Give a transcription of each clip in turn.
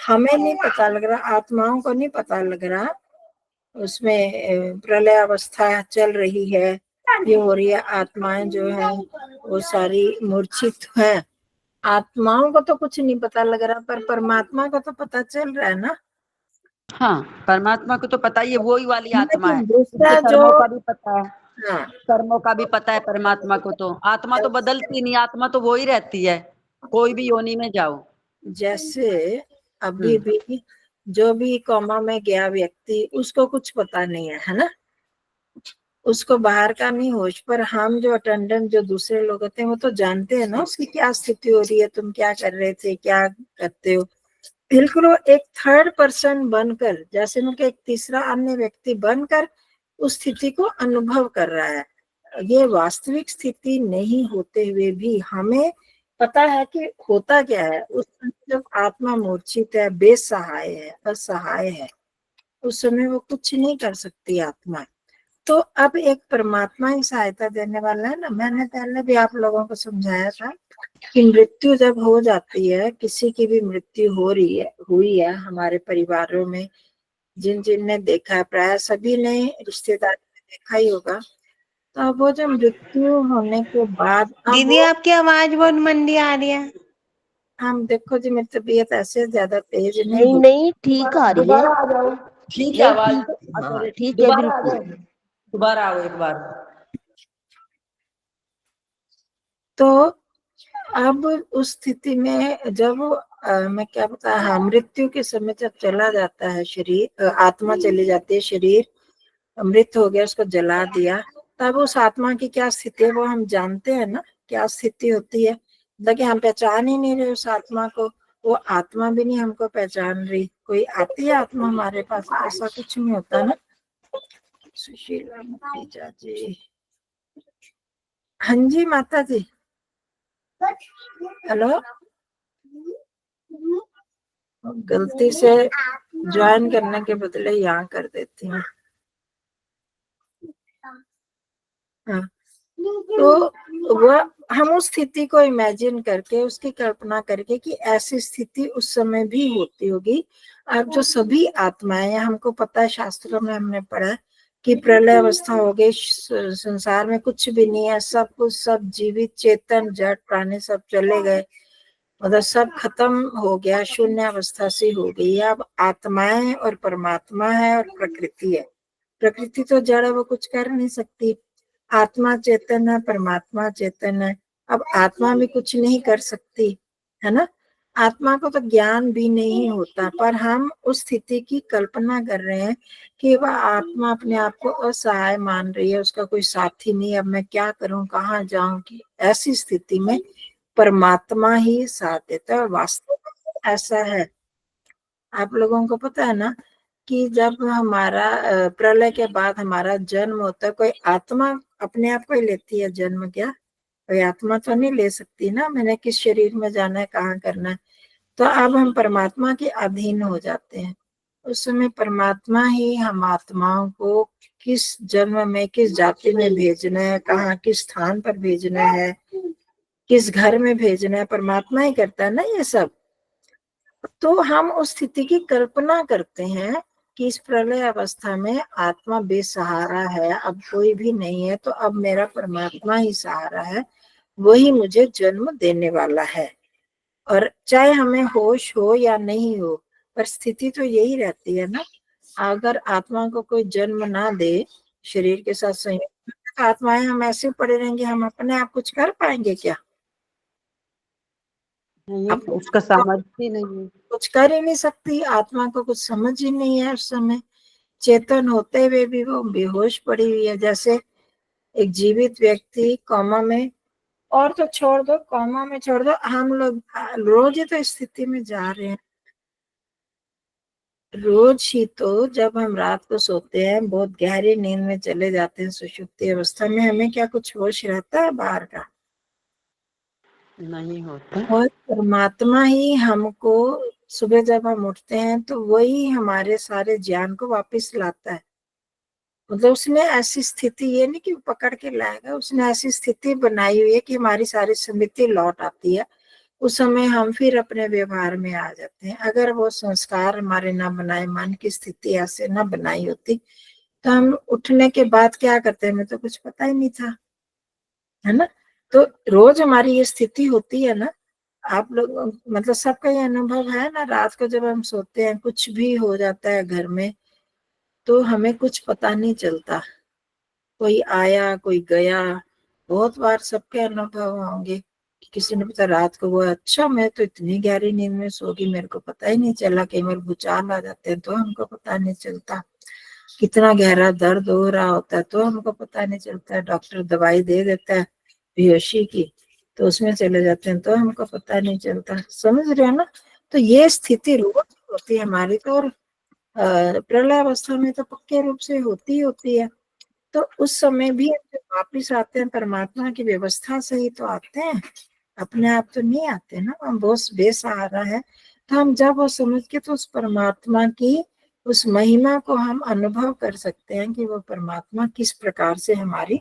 हमें नहीं पता लग रहा, आत्माओं को नहीं पता लग रहा, उसमें प्रलय अवस्था चल रही है, ये हो रही है, आत्माएं जो है वो सारी मूर्छित है। आत्माओं को तो कुछ नहीं पता लग रहा, पर परमात्मा को तो पता चल रहा है ना। हाँ, परमात्मा को तो पता ही है, वही वाली आत्मा है। दूसरा उसके जो, कर्मों का भी पता है, हाँ, कर्मों का भी पता है परमात्मा को। तो आत्मा तो बदलती नहीं, आत्मा तो वो ही रहती है, कोई भी योनि में जाओ। जैसे अभी भी जो भी कोमा में गया व्यक्ति, उसको कुछ पता नहीं है ना, उसको बाहर का नहीं होश, पर हम जो अटेंडेंट जो दूसरे लोग होते हैं वो तो जानते हैं ना उसकी क्या स्थिति हो रही है, तुम क्या कर रहे थे, क्या करते हो। बिल्कुल वो एक थर्ड पर्सन बनकर, जैसे उनके एक तीसरा अन्य व्यक्ति बनकर उस स्थिति को अनुभव कर रहा है। ये वास्तविक स्थिति नहीं होते हुए भी हमें पता है कि होता क्या है। उस समय जब आत्मा मूर्छित है, बेसहाय है, असहाय है, उस समय वो कुछ नहीं कर सकती आत्मा। तो अब एक परमात्मा ही सहायता देने वाला है ना। मैंने पहले भी आप लोगों को समझाया था कि मृत्यु जब हो जाती है, किसी की भी मृत्यु हो रही है, हुई है हमारे परिवारों में, जिन जिन ने देखा है, प्राय सभी ने रिश्तेदार में देखा ही होगा। तो अब वो जब मृत्यु होने के बाद, दीदी आपकी आवाज बहुत मंदी आ रही है। हम देखो जी, मेरी तबीयत ऐसे ज्यादा तेज नहीं नहीं हो, नहीं, ठीक आ रही है। दोबारा आ जाओ, ठीक है नहीं आवाज। ठीक, हाँ, ठीक है दोबारा आ बिल्कुल। जाओ, दोबारा आओ एक बार। तो अब उस स्थिति में जब मैं क्या बता, हाँ, मृत्यु के समय जब चला जाता है शरीर, आत्मा चली जाती है, शरीर मृत हो गया, उसको जला दिया, तब उस आत्मा की क्या स्थिति है वो हम जानते हैं ना, क्या स्थिति होती है। मतलब कि हम पहचान ही नहीं रहे उस आत्मा को, वो आत्मा भी नहीं हमको पहचान रही। कोई आती है आत्मा हमारे पास, ऐसा कुछ नहीं होता ना। सुशीला मुखीजा जी, हाँ जी माता जी, हेलो, गलती से ज्वाइन करने के बदले यहाँ कर देती हूँ। हाँ, तो वह हम उस स्थिति को इमेजिन करके, उसकी कल्पना करके कि ऐसी स्थिति उस समय भी होती होगी। अब जो सभी आत्माएं, हमको पता है, शास्त्रों में हमने पढ़ा है कि प्रलय अवस्था हो गई, संसार में कुछ भी नहीं है, सब कुछ, सब जीवित चेतन जड़ प्राणी सब चले गए, मतलब सब खत्म हो गया, शून्य अवस्था से हो गई है। अब आत्माएं और परमात्मा है और प्रकृति है। प्रकृति तो जड़ है, वो कुछ कर नहीं सकती। आत्मा चेतन है, परमात्मा चेतन है। अब आत्मा भी कुछ नहीं कर सकती, है ना। आत्मा को तो ज्ञान भी नहीं होता, पर हम उस स्थिति की कल्पना कर रहे हैं कि वह आत्मा अपने आप को असहाय मान रही है, उसका कोई साथी नहीं, अब मैं क्या करूं, कहाँ जाऊं। कि ऐसी स्थिति में परमात्मा ही साथ देता है। और वास्तव में ऐसा है, आप लोगों को पता है ना कि जब हमारा प्रलय के बाद हमारा जन्म होता है, कोई आत्मा अपने आप को ही लेती है जन्म? क्या कोई आत्मा तो नहीं ले सकती ना, मैंने किस शरीर में जाना है, कहाँ करना है। तो अब हम परमात्मा के अधीन हो जाते हैं। उस समय परमात्मा ही हम आत्माओं को किस जन्म में, किस जाति में भेजना है, कहाँ किस स्थान पर भेजना है, किस घर में भेजना है, परमात्मा ही करता है ना ये सब। तो हम उस स्थिति की कल्पना करते हैं कि इस प्रलय अवस्था में आत्मा बेसहारा है, अब कोई भी नहीं है, तो अब मेरा परमात्मा ही सहारा है, वही मुझे जन्म देने वाला है। और चाहे हमें होश हो या नहीं हो, पर स्थिति तो यही रहती है ना। अगर आत्मा को कोई जन्म ना दे, शरीर के साथ संयोग, तो आत्माएं हम ऐसे पड़े रहेंगे, हम अपने आप कुछ कर पाएंगे क्या? नहीं, उसका सामर्थ्य ही नहीं है, कुछ कर ही नहीं सकती आत्मा को, कुछ समझ ही नहीं है उस समय। चेतन होते हुए भी वो बेहोश पड़ी हुई है, जैसे एक जीवित व्यक्ति कोमा में, और तो छोड़ दो, कोमा में छोड़ दो, हम लोग रोज ही तो इस स्थिति में जा रहे हैं। रोज ही तो जब हम रात को सोते हैं, बहुत गहरी नींद में चले जाते हैं, सुषुप्ति अवस्था में, हमें क्या कुछ होश रहता है बाहर का? नहीं होता। और परमात्मा ही हमको, सुबह जब हम उठते हैं तो वही हमारे सारे ज्ञान को वापस लाता है। मतलब उसने ऐसी स्थिति, ये नहीं कि पकड़ के लाएगा, उसने ऐसी स्थिति बनाई हुई है कि हमारी सारी स्मृति लौट आती है। उस समय हम फिर अपने व्यवहार में आ जाते हैं। अगर वो संस्कार हमारे ना बनाए, मन की स्थिति ऐसे ना बनाई होती, तो हम उठने के बाद क्या करते हैं, हमें तो कुछ पता ही नहीं था, है ना। तो रोज हमारी ये स्थिति होती है ना, आप लोग मतलब सबका ये अनुभव है ना, रात को जब हम सोते हैं कुछ भी हो जाता है घर में, तो हमें कुछ पता नहीं चलता, कोई आया कोई गया। बहुत बार सबके अनुभव होंगे कि किसी ने पता रात को वो, अच्छा मैं तो इतनी गहरी नींद में सो गई, मेरे को पता ही नहीं चला। कई बार भूचाल आ जाते हैं तो हमको पता नहीं चलता, कितना गहरा दर्द हो रहा होता है तो हमको पता नहीं चलता। डॉक्टर दवाई दे देता है बेहोशी की, तो उसमें चले जाते हैं तो हमको पता नहीं चलता। समझ रहे हो ना। तो ये स्थिति रोज होती है हमारी तो, और प्रलय अवस्था में तो पक्के रूप से होती होती है। तो उस समय भी जब वापिस आते हैं परमात्मा की व्यवस्था से ही तो आते हैं, अपने आप तो नहीं आते ना। हम बहुत बेसहारा है, तो हम जब वो समझ के तो उस परमात्मा की उस महिमा को हम अनुभव कर सकते हैं कि वो परमात्मा किस प्रकार से हमारी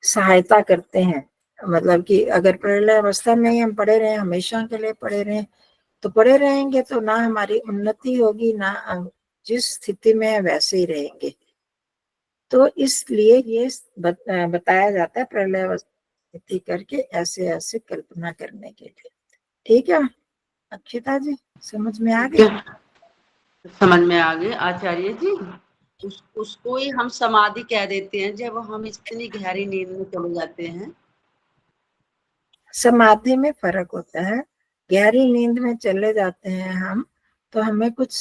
सहायता करते हैं। मतलब कि अगर प्रलय अवस्था में ही हम पड़े रहे, हमेशा के लिए पड़े रहे, तो पड़े रहेंगे तो ना हमारी उन्नति होगी, ना जिस स्थिति में है वैसे ही रहेंगे। तो इसलिए ये बताया जाता है प्रलय अवस्था करके ऐसे ऐसे कल्पना करने के लिए। ठीक है अक्षिता जी, समझ में आ गया? समझ में आ गए आचार्य जी। उसको ही हम समाधि कह देते हैं जब हम इतनी गहरी नींद में चले जाते हैं। समाधि में फर्क होता है। गहरी नींद में चले जाते हैं हम, तो हमें कुछ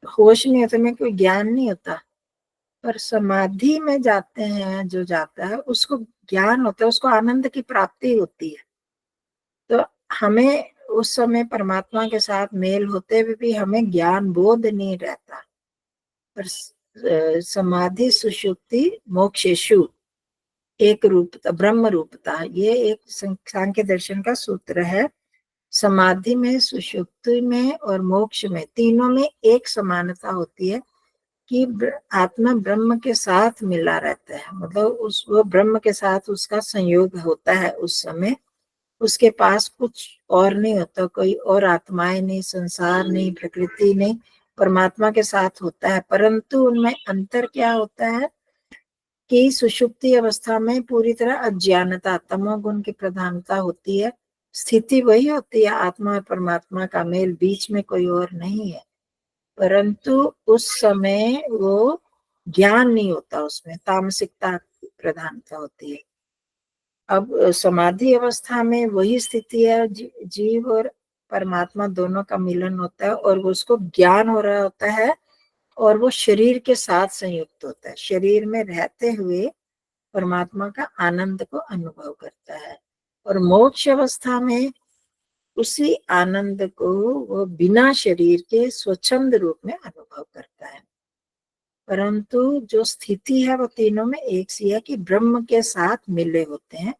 होश नहीं होता, हमें कोई ज्ञान नहीं होता। पर समाधि में जाते हैं जो जाता है उसको ज्ञान होता है, उसको आनंद की प्राप्ति होती है। तो हमें उस समय परमात्मा के साथ मेल होते हुए भी हमें ज्ञान बोध नहीं रहता। पर समाधि सुषुप्ति मोक्षेषु एक रूपता ब्रह्म रूपता, ये एक सांख्य दर्शन का सूत्र है। समाधि में, सुषुप्ति में और मोक्ष में, तीनों में एक समानता होती है कि आत्मा ब्रह्म के साथ मिला रहता है। मतलब वो ब्रह्म के साथ उसका संयोग होता है उस समय। उसके पास कुछ और नहीं होता, कोई और आत्माएं नहीं, संसार नहीं, प्रकृति नहीं, परमात्मा के साथ होता है। परंतु उनमें अंतर क्या होता है कि सुषुप्ति अवस्था में पूरी तरह अज्ञानता, तमोगुण की प्रधानता होती है। स्थिति वही होती है, आत्मा और परमात्मा का मेल, बीच में कोई और नहीं है। परंतु उस समय वो ज्ञान नहीं होता, उसमें तामसिकता की प्रधानता होती है। अब समाधि अवस्था में वही स्थिति है, जीव और परमात्मा दोनों का मिलन होता है और उसको ज्ञान हो रहा होता है और वो शरीर के साथ संयुक्त होता है। शरीर में रहते हुए परमात्मा का आनंद को अनुभव करता है। और मोक्ष अवस्था में उसी आनंद को वो बिना शरीर के स्वच्छंद रूप में अनुभव करता है। परंतु जो स्थिति है वो तीनों में एक सी है कि ब्रह्म के साथ मिले होते हैं।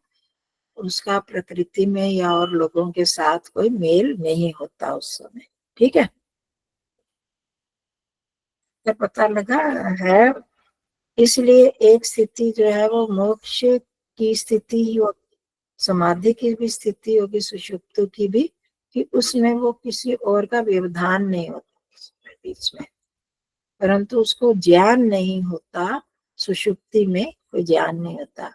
उसका प्रकृति में या और लोगों के साथ कोई मेल नहीं होता उस समय। ठीक है, तो पता लगा है। इसलिए एक स्थिति जो है वो मोक्ष की स्थिति ही होगी, समाधि की भी स्थिति होगी, सुषुप्त की भी, कि उसमें वो किसी और का व्यवधान नहीं होता बीच में। परंतु उसको ज्ञान नहीं होता, सुषुप्ति में कोई ज्ञान नहीं होता।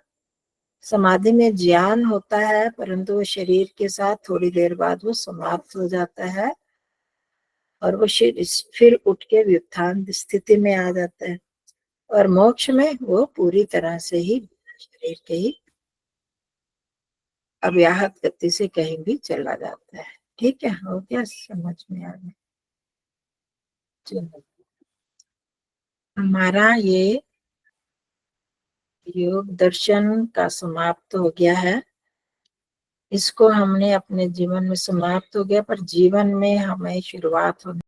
समाधि में ज्ञान होता है परंतु वो शरीर के साथ थोड़ी देर बाद वो समाप्त हो जाता है और वो फिर उठ के व्युत्थान स्थिति में आ जाता है। और मोक्ष में वो पूरी तरह से ही शरीर के ही अव्याहत गति से कहीं भी चला जाता है। ठीक है, हो गया, समझ में आ गया? चलो, हमारा ये योग दर्शन का समाप्त हो गया है। इसको हमने अपने जीवन में समाप्त हो गया, पर जीवन में हमें शुरुआत होने